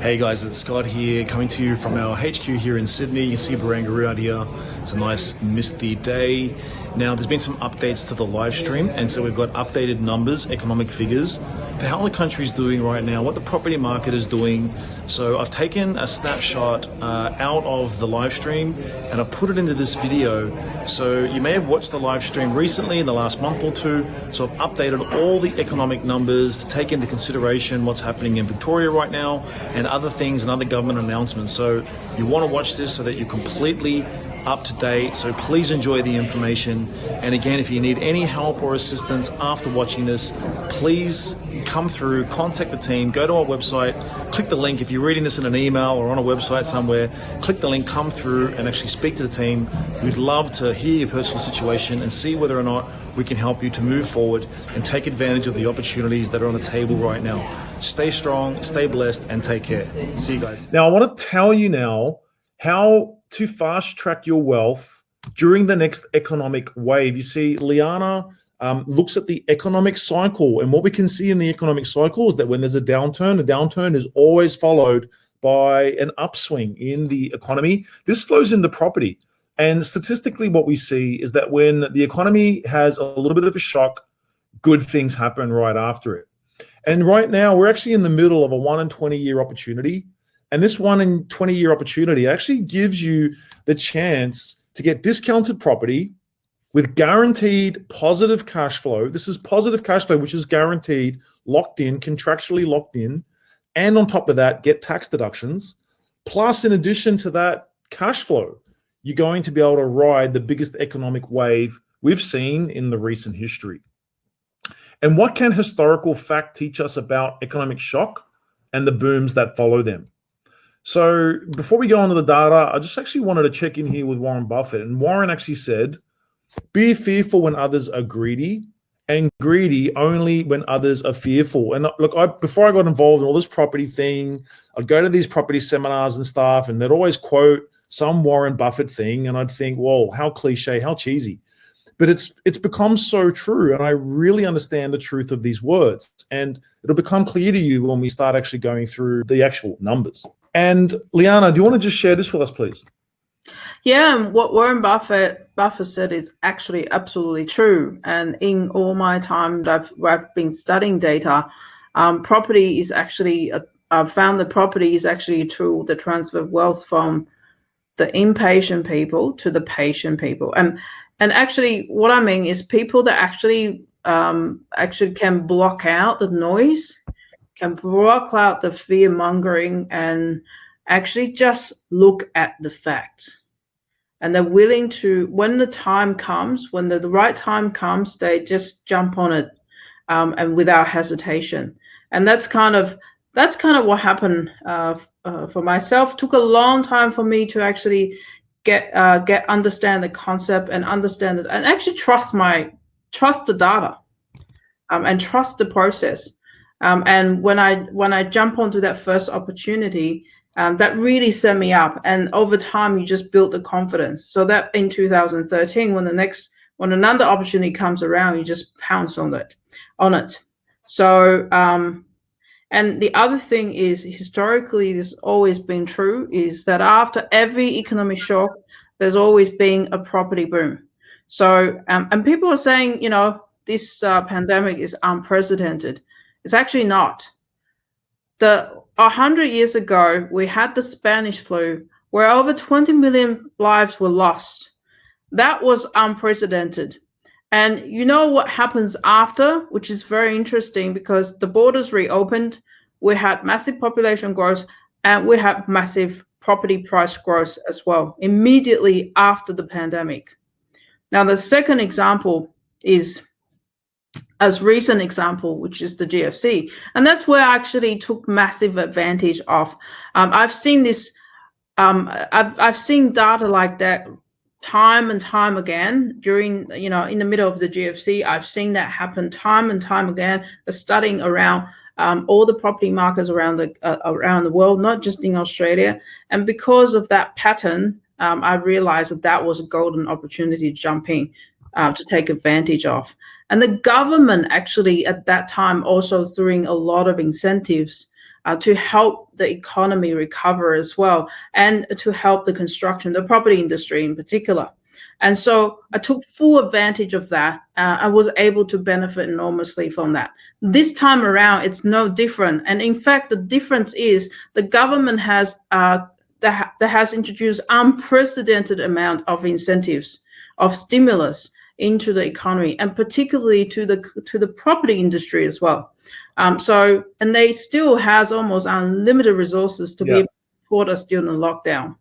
Hey guys, it's Scott here, coming to you from our HQ here in Sydney. You can see Barangaroo out here. It's a nice misty day. Now, there's been some updates to the live stream, and so we've got updated numbers, economic figures, for how the country's doing right now, what the property market is doing. So I've taken a snapshot out of the live stream and I've put it into this video. So you may have watched the live stream recently in the last month or two. So I've updated all the economic numbers to take into consideration what's happening in Victoria right now and other things and other government announcements. So you want to watch this so that you're completely up to date. So please enjoy the information. And again, if you need any help or assistance after watching this, please come through, contact the team, go to our website, click the link. If you're reading this in an email or on a website somewhere, click the link, come through and actually speak to the team. We'd love to hear your personal situation and see whether or not we can help you to move forward and take advantage of the opportunities that are on the table right now. Stay strong, stay blessed, and take care. See you guys. Now, I want to tell you now how to fast track your wealth during the next economic wave. You see, Liana looks at the economic cycle, and what we can see in the economic cycle is that when there's a downturn is always followed by an upswing in the economy. This flows into property. And statistically, what we see is that when the economy has a little bit of a shock, good things happen right after it. And right now, we're actually in the middle of a 1 in 20 year opportunity. And this 1 in 20 year opportunity actually gives you the chance to get discounted property with guaranteed positive cash flow. This is positive cash flow, which is guaranteed, locked in, contractually locked in. And on top of that, get tax deductions. Plus, in addition to that cash flow, you're going to be able to ride the biggest economic wave we've seen in the recent history. And what can historical fact teach us about economic shock and the booms that follow them? So before we go on to the data, I just actually wanted to check in here with Warren Buffett. And Warren actually said, be fearful when others are greedy, and greedy only when others are fearful. And look, before I got involved in all this property thing, I'd go to these property seminars and stuff, and they'd always quote some Warren Buffett thing, and I'd think, whoa, how cliche, how cheesy. But it's become so true, and I really understand the truth of these words. And it'll become clear to you when we start actually going through the actual numbers. And Liana, do you want to just share this with us, please? Yeah, what Warren Buffett said is actually absolutely true. And in all my time that I've been studying data, property is actually, I've found that property is actually a tool that transfer wealth from the impatient people to the patient people. And actually what I mean is people that actually can block out the noise, can block out the fear mongering, and actually just look at the facts. And they're willing to, when the time comes, when the right time comes, they just jump on it and without hesitation. And that's kind of what happened for myself. It took a long time for me to actually understand the concept and understand it, and actually trust the data and trust the process. And when I jump onto that first opportunity, that really set me up. And over time, you just build the confidence. So that in 2013, when another opportunity comes around, you just pounce on it. So, and the other thing is, historically, this has always been true, is that after every economic shock, there's always been a property boom. So, and people are saying, this pandemic is unprecedented. It's actually not. 100 years ago, we had the Spanish flu, where over 20 million lives were lost. That was unprecedented. And you know what happens after, which is very interesting, because the borders reopened, we had massive population growth, and we had massive property price growth as well, immediately after the pandemic. Now, the second example is as recent example, which is the GFC. And that's where I actually took massive advantage of. I've seen this, I've seen data like that time and time again during, in the middle of the GFC. I've seen that happen time and time again, studying around all the property markets around the world, not just in Australia. And because of that pattern, I realized that was a golden opportunity to jump in, to take advantage of. And the government actually at that time also threw in a lot of incentives to help the economy recover as well, and to help the construction, the property industry in particular. And so I took full advantage of that. I was able to benefit enormously from that. This time around, it's no different. And in fact, the difference is the government has that has introduced unprecedented amount of incentives, of stimulus into the economy, and particularly to the property industry as well. And they still has almost unlimited resources to be able to support us during the lockdown.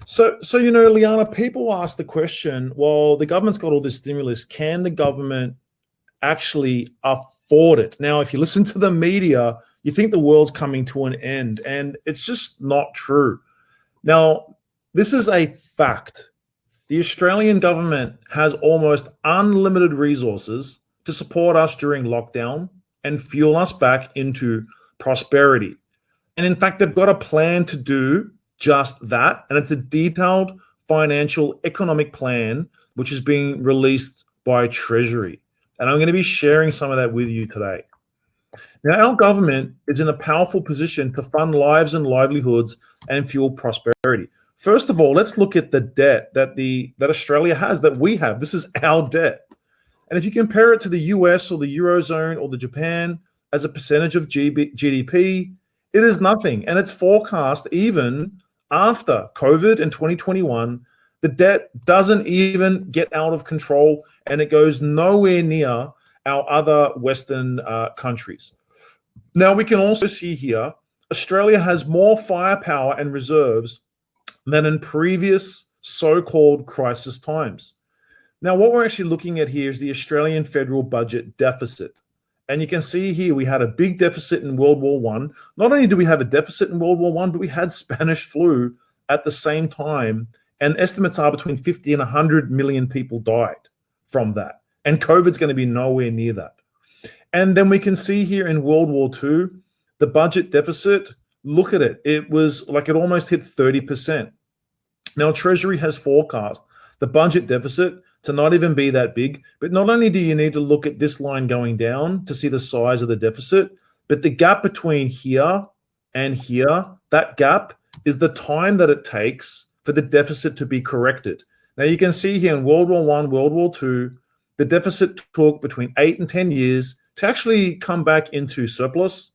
So you know, Liana, people ask the question, well, the government's got all this stimulus. Can the government actually afford it? Now, if you listen to the media, you think the world's coming to an end, and it's just not true. Now, this is a fact. The Australian government has almost unlimited resources to support us during lockdown and fuel us back into prosperity. And in fact, they've got a plan to do just that. And it's a detailed financial economic plan, which is being released by Treasury. And I'm going to be sharing some of that with you today. Now, our government is in a powerful position to fund lives and livelihoods and fuel prosperity. First of all, let's look at the debt that Australia has, that we have. This is our debt. And if you compare it to the US or the Eurozone or the Japan as a percentage of GDP, it is nothing. And it's forecast even after COVID in 2021, the debt doesn't even get out of control, and it goes nowhere near our other Western countries. Now, we can also see here, Australia has more firepower and reserves than in previous so-called crisis times. Now, what we're actually looking at here is the Australian federal budget deficit. And you can see here we had a big deficit in World War I. Not only do we have a deficit in World War I, but we had Spanish flu at the same time. And estimates are between 50 and 100 million people died from that. And COVID's going to be nowhere near that. And then we can see here in World War II, the budget deficit, look at it. It was like it almost hit 30%. Now, Treasury has forecast the budget deficit to not even be that big. But not only do you need to look at this line going down to see the size of the deficit, but the gap between here and here, that gap is the time that it takes for the deficit to be corrected. Now, you can see here in World War I, World War II, the deficit took between 8 and 10 years to actually come back into surplus.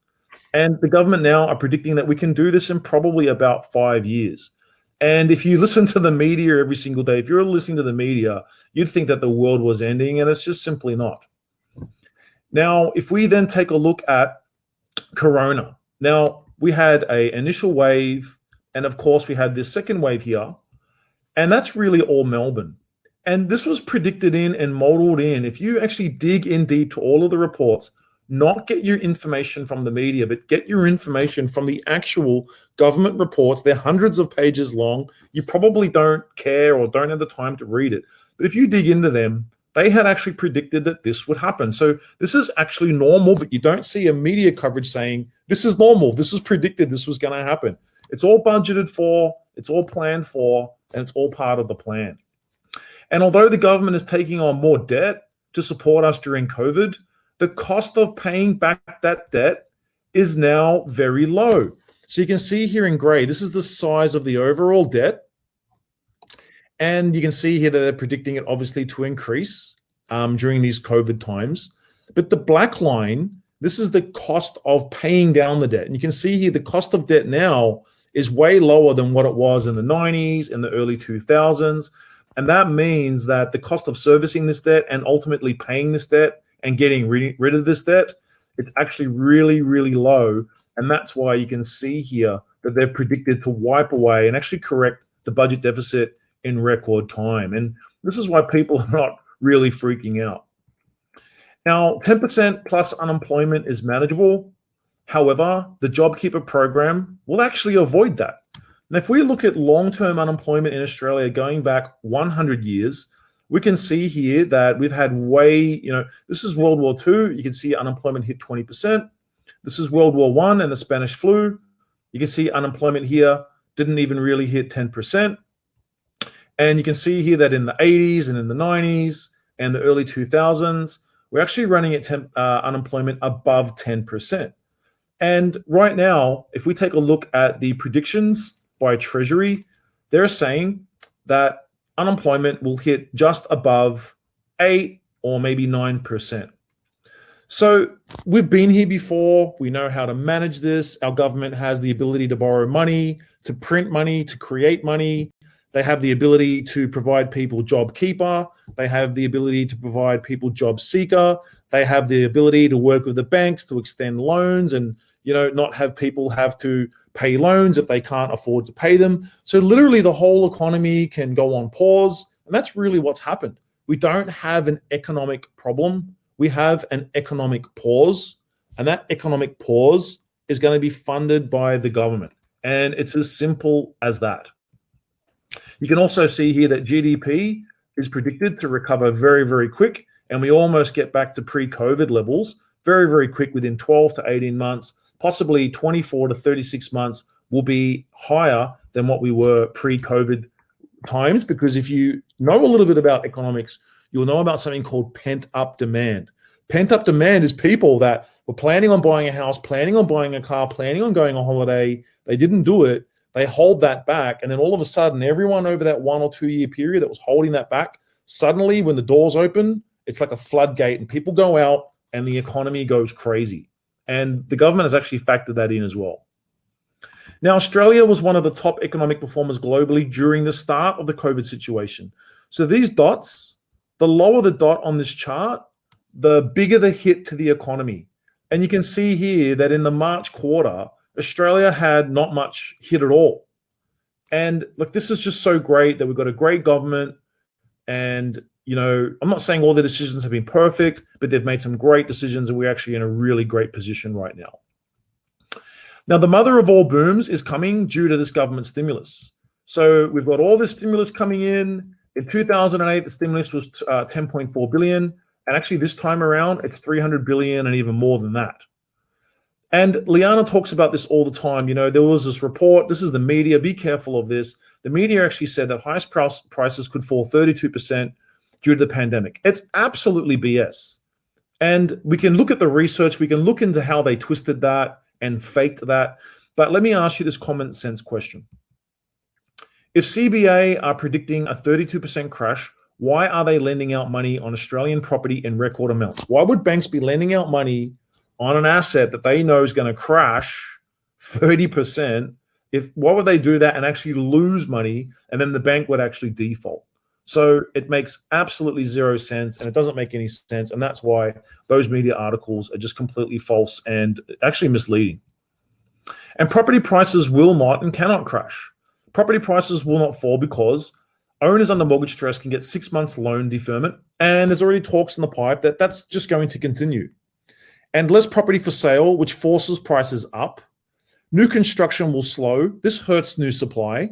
And the government now are predicting that we can do this in probably about 5 years. And if you listen to the media every single day, if you're listening to the media, you'd think that the world was ending, and it's just simply not. Now, if we then take a look at Corona, now we had an initial wave, and of course we had this second wave here, and that's really all Melbourne. And this was predicted in and modeled in. If you actually dig in deep to all of the reports, not get your information from the media, but get your information from the actual government reports. They're hundreds of pages long. You probably don't care or don't have the time to read it. But if you dig into them, they had actually predicted that this would happen. So this is actually normal, but you don't see a media coverage saying, this is normal, this was predicted, this was going to happen. It's all budgeted for, it's all planned for, and it's all part of the plan. And although the government is taking on more debt to support us during COVID, the cost of paying back that debt is now very low. So you can see here in gray, this is the size of the overall debt. And you can see here that they're predicting it obviously to increase during these COVID times. But the black line, this is the cost of paying down the debt. And you can see here the cost of debt now is way lower than what it was in the 90s, in the early 2000s. And that means that the cost of servicing this debt and ultimately paying this debt and getting rid of this debt, it's actually really, really low. And that's why you can see here that they're predicted to wipe away and actually correct the budget deficit in record time. And this is why people are not really freaking out. Now, 10% plus unemployment is manageable. However, the JobKeeper program will actually avoid that. And if we look at long-term unemployment in Australia going back 100 years, we can see here that we've had this is World War II. You can see unemployment hit 20%. This is World War I and the Spanish flu. You can see unemployment here didn't even really hit 10%. And you can see here that in the 80s and in the 90s and the early 2000s, we're actually running at unemployment above 10%. And right now, if we take a look at the predictions by Treasury, they're saying that unemployment will hit just above 8 or maybe 9%. So we've been here before. We know how to manage this. Our government has the ability to borrow money, to print money, to create money. They have the ability to provide people job keeper. They have the ability to provide people job seeker. They have the ability to work with the banks to extend loans and, you know, not have people have to pay loans if they can't afford to pay them. So literally the whole economy can go on pause. And that's really what's happened. We don't have an economic problem. We have an economic pause. And that economic pause is going to be funded by the government. And it's as simple as that. You can also see here that GDP is predicted to recover very, very quick. And we almost get back to pre-COVID levels very, very quick within 12 to 18 months. Possibly 24 to 36 months will be higher than what we were pre-COVID times, because if you know a little bit about economics, you'll know about something called pent-up demand. Pent-up demand is people that were planning on buying a house, planning on buying a car, planning on going on holiday. They didn't do it. They hold that back. And then all of a sudden, everyone over that 1 or 2 year period that was holding that back, suddenly when the doors open, it's like a floodgate and people go out and the economy goes crazy. And the government has actually factored that in as well. Now, Australia was one of the top economic performers globally during the start of the COVID situation. So these dots, the lower the dot on this chart, the bigger the hit to the economy. And you can see here that in the March quarter, Australia had not much hit at all. And look, this is just so great that we've got a great government. And, you know, I'm not saying all the decisions have been perfect, but they've made some great decisions and we're actually in a really great position right now. Now, the mother of all booms is coming due to this government stimulus. So we've got all this stimulus coming in. In 2008, the stimulus was 10.4 billion. And actually this time around, it's 300 billion and even more than that. And Liana talks about this all the time. You know, there was this report, this is the media, be careful of this. The media actually said that highest prices could fall 32% due to the pandemic. It's absolutely BS. And we can look at the research, we can look into how they twisted that and faked that. But let me ask you this common sense question. If CBA are predicting a 32% crash, why are they lending out money on Australian property in record amounts? Why would banks be lending out money on an asset that they know is going to crash 30%? Why would they do that and actually lose money and then the bank would actually default? So it makes absolutely zero sense and it doesn't make any sense. And that's why those media articles are just completely false and actually misleading. And property prices will not and cannot crash. Property prices will not fall because owners under mortgage stress can get 6 months loan deferment. And there's already talks in the pipe that that's just going to continue. And less property for sale, which forces prices up. New construction will slow. This hurts new supply.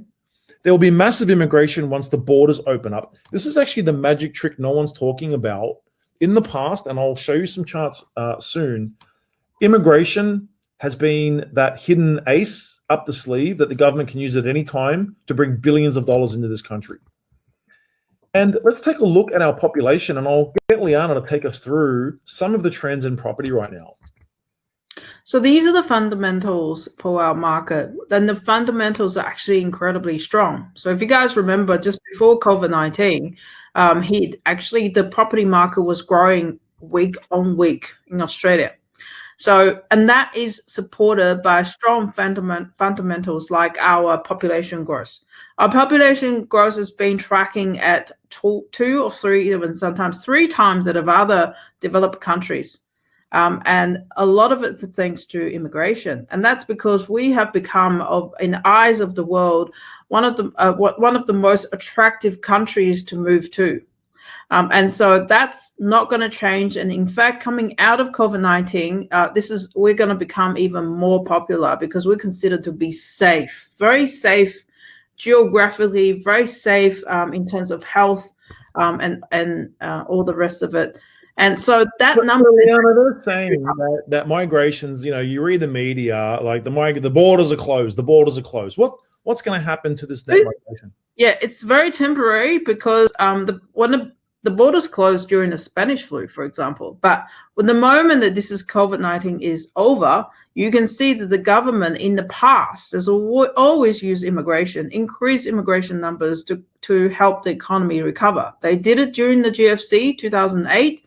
There will be massive immigration once the borders open up. This is actually the magic trick no one's talking about. In the past, and I'll show you some charts soon, immigration has been that hidden ace up the sleeve that the government can use at any time to bring billions of dollars into this country. And let's take a look at our population, and I'll get Liana to take us through some of the trends in property right now. So these are the fundamentals for our market. Then the fundamentals are actually incredibly strong. So if you guys remember, just before COVID-19 hit, actually the property market was growing week on week in Australia. So, and that is supported by strong fundamentals like our population growth. Our population growth has been tracking at two or three, even sometimes 3 times that of other developed countries. And a lot of it's thanks to immigration. And that's because we have become, in the eyes of the world, one of the most attractive countries to move to. And so that's not going to change. And in fact, coming out of COVID-19, we're going to become even more popular because we're considered to be safe, very safe geographically, very safe in terms of health and all the rest of it. And so that number. Liana, they're saying that migrations, you know, you read the media, like the borders are closed, the borders are closed. What's going to happen to this net migration? Yeah, it's very temporary because the borders closed during the Spanish flu, for example. But when the moment that this is COVID-19 is over, you can see that the government in the past has always used immigration, increased immigration numbers to help the economy recover. They did it during the GFC 2008.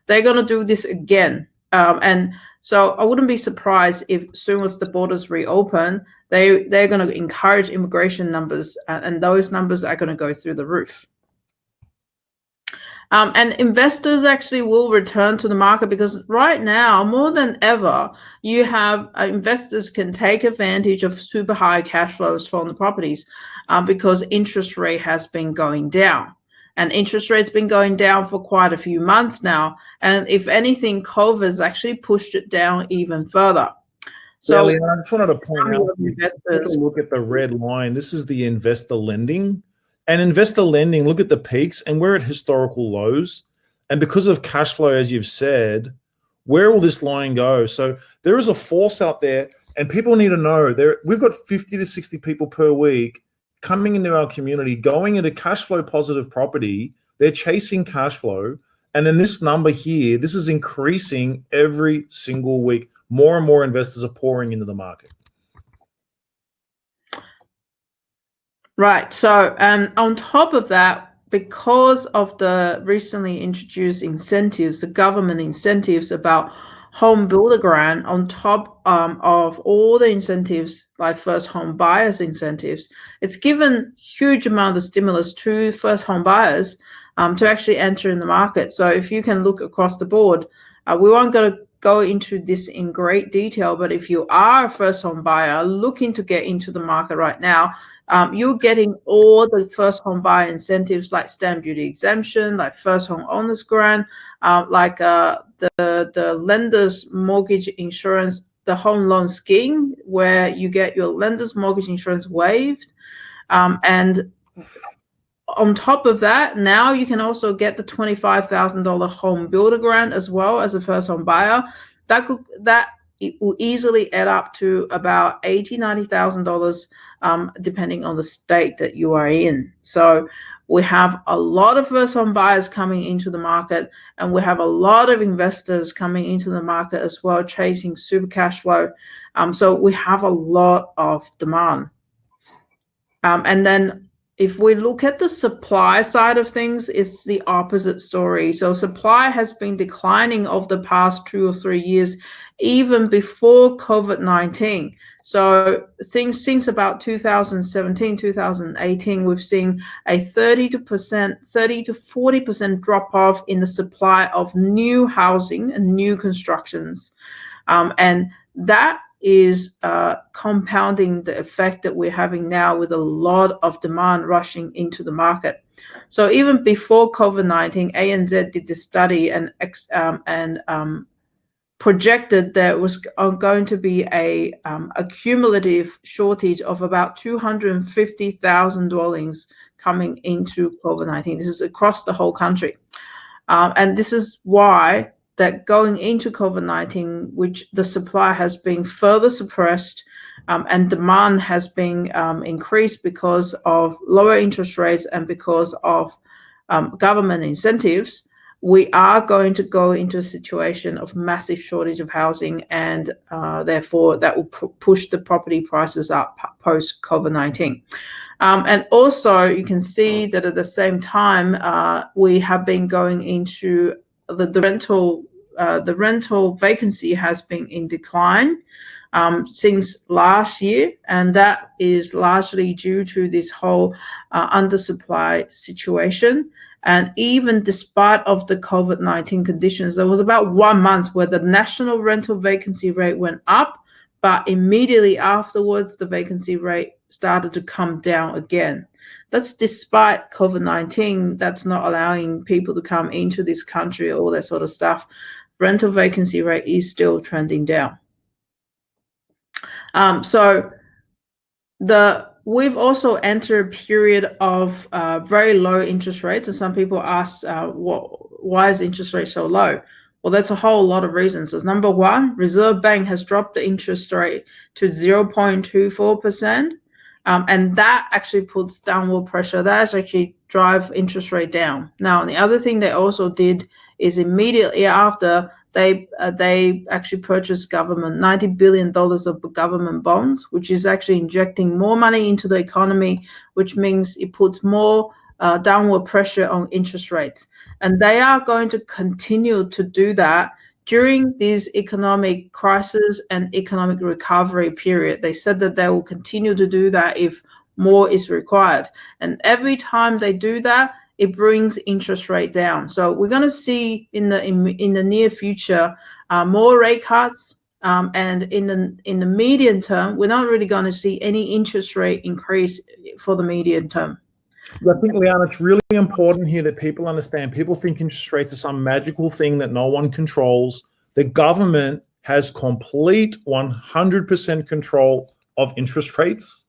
They're going to do this again. And so I wouldn't be surprised if as soon as the borders reopen, they're going to encourage immigration numbers, and those numbers are going to go through the roof. And investors actually will return to the market because right now, more than ever, you have investors can take advantage of super high cash flows from the properties because interest rate has been going down. And interest rates been going down for quite a few months now. And if anything, COVID has actually pushed it down even further. So I just wanted to point out, take a look at the red line. This is the investor lending. And investor lending, look at the peaks, and we're at historical lows. And because of cash flow, as you've said, where will this line go? So there is a force out there, and people need to know we've got 50 to 60 people per week coming into our community, going into cash flow positive property. They're chasing cash flow. And then this number here, this is increasing every single week. More and more investors are pouring into the market. Right. So on top of that, because of the recently introduced incentives, the government incentives about home builder grant, on top of all the incentives like first home buyers incentives, it's given huge amount of stimulus to first home buyers to actually enter in the market. So if you can look across the board, we won't go into this in great detail, but if you are a first home buyer looking to get into the market right now, you're getting all the first home buyer incentives like stamp duty exemption, like first home owners grant, like the lender's mortgage insurance, the home loan scheme, where you get your lender's mortgage insurance waived. And on top of that, now you can also get the $25,000 home builder grant as well as a first home buyer. It will easily add up to about $80,000, $90,000, depending on the state that you are in. So we have a lot of first home buyers coming into the market, and we have a lot of investors coming into the market as well, chasing super cash flow. So we have a lot of demand. And then if we look at the supply side of things, it's the opposite story. So supply has been declining over the past 2 or 3 years, even before COVID-19. So since about 2017, 2018, we've seen a 30 to 40% drop off in the supply of new housing and new constructions. And that is compounding the effect that we're having now with a lot of demand rushing into the market. So even before COVID-19, ANZ did this study and projected there was going to be a cumulative shortage of about 250,000 dwellings coming into COVID-19. This is across the whole country. And this is why that going into COVID-19, which the supply has been further suppressed and demand has been increased because of lower interest rates and because of government incentives, we are going to go into a situation of massive shortage of housing, and therefore that will push the property prices up post COVID-19. And also you can see that at the same time, we have been going into the rental vacancy has been in decline since last year, and that is largely due to this whole undersupply situation. And even despite of the COVID-19 conditions, there was about 1 month where the national rental vacancy rate went up, but immediately afterwards, the vacancy rate started to come down again. That's despite COVID-19, that's not allowing people to come into this country, all that sort of stuff. Rental vacancy rate is still trending down. We've also entered a period of very low interest rates, and some people ask, why is interest rate so low? Well, there's a whole lot of reasons. So number one, Reserve Bank has dropped the interest rate to 0.24%, and that actually puts downward pressure. That has actually drive interest rate down. Now, the other thing they also did is immediately after they actually purchased $90 billion of government bonds, which is actually injecting more money into the economy, which means it puts more downward pressure on interest rates. And they are going to continue to do that during this economic crisis and economic recovery period. They said that they will continue to do that if more is required. And every time they do that, it brings interest rate down. So we're going to see in the near future more rate cuts, and in the medium term, we're not really going to see any interest rate increase for the medium term. I think, Liana, it's really important here that people understand. People think interest rates are some magical thing that no one controls. The government has complete 100% control of interest rates,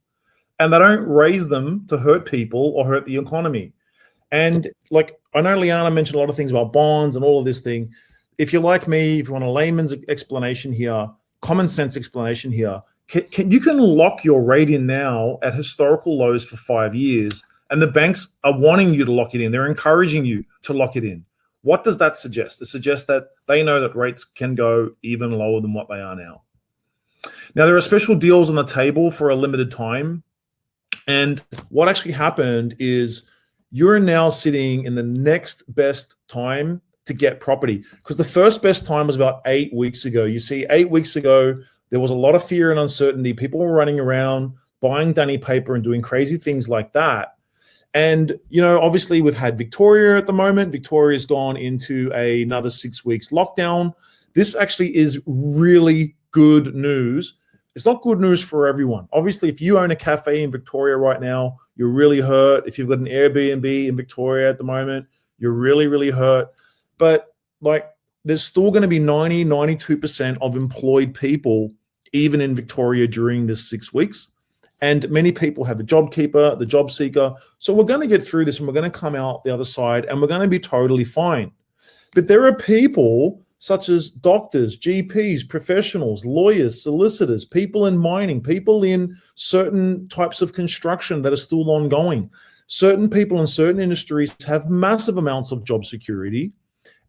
and they don't raise them to hurt people or hurt the economy. And like, I know Liana mentioned a lot of things about bonds and all of this thing. If you're like me, if you want a layman's explanation here, common sense explanation here, you can lock your rate in now at historical lows for 5 years, and the banks are wanting you to lock it in. They're encouraging you to lock it in. What does that suggest? It suggests that they know that rates can go even lower than what they are now. Now, there are special deals on the table for a limited time. And what actually happened is you're now sitting in the next best time to get property, because the first best time was about 8 weeks ago. You see, 8 weeks ago, there was a lot of fear and uncertainty. People were running around buying dunny paper and doing crazy things like that. And, you know, obviously we've had Victoria at the moment. Victoria's gone into another 6 weeks lockdown. This actually is really good news. It's not good news for everyone. Obviously, if you own a cafe in Victoria right now, you're really hurt. If you've got an Airbnb in Victoria at the moment, you're really, really hurt. But like, there's still going to be 90, 92% of employed people, even in Victoria during this 6 weeks. And many people have the job keeper, the job seeker. So we're going to get through this and we're going to come out the other side and we're going to be totally fine. But there are people such as doctors, GPs, professionals, lawyers, solicitors, people in mining, people in certain types of construction that are still ongoing. Certain people in certain industries have massive amounts of job security.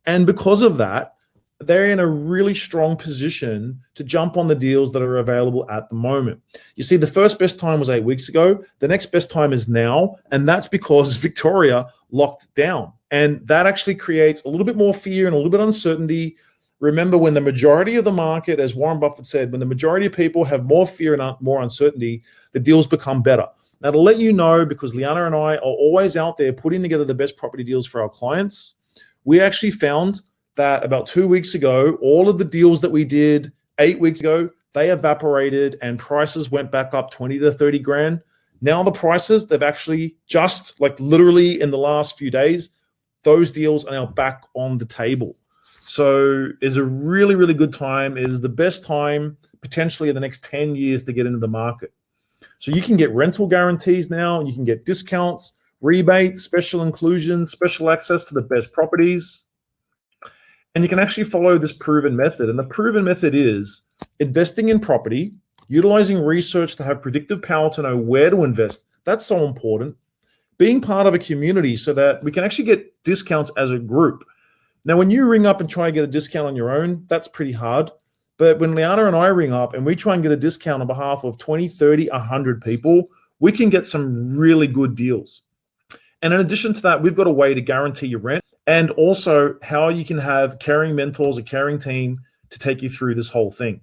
And because of that, they're in a really strong position to jump on the deals that are available at the moment. You see, the first best time was 8 weeks ago. The next best time is now. And that's because Victoria locked down. And that actually creates a little bit more fear and a little bit of uncertainty. Remember, when the majority of the market, as Warren Buffett said, when the majority of people have more fear and more uncertainty, the deals become better. Now, to let you know, because Liana and I are always out there putting together the best property deals for our clients, we actually found that about 2 weeks ago, all of the deals that we did 8 weeks ago, they evaporated and prices went back up 20 to 30 grand. Now the prices, they've actually just like literally in the last few days, those deals are now back on the table. So it's a really, really good time. It is the best time potentially in the next 10 years to get into the market. So you can get rental guarantees now, you can get discounts, rebates, special inclusions, special access to the best properties. And you can actually follow this proven method. And the proven method is investing in property, utilizing research to have predictive power to know where to invest. That's so important. Being part of a community so that we can actually get discounts as a group. Now, when you ring up and try and get a discount on your own, that's pretty hard. But when Liana and I ring up and we try and get a discount on behalf of 20, 30, 100 people, we can get some really good deals. And in addition to that, we've got a way to guarantee your rent and also how you can have caring mentors, a caring team to take you through this whole thing.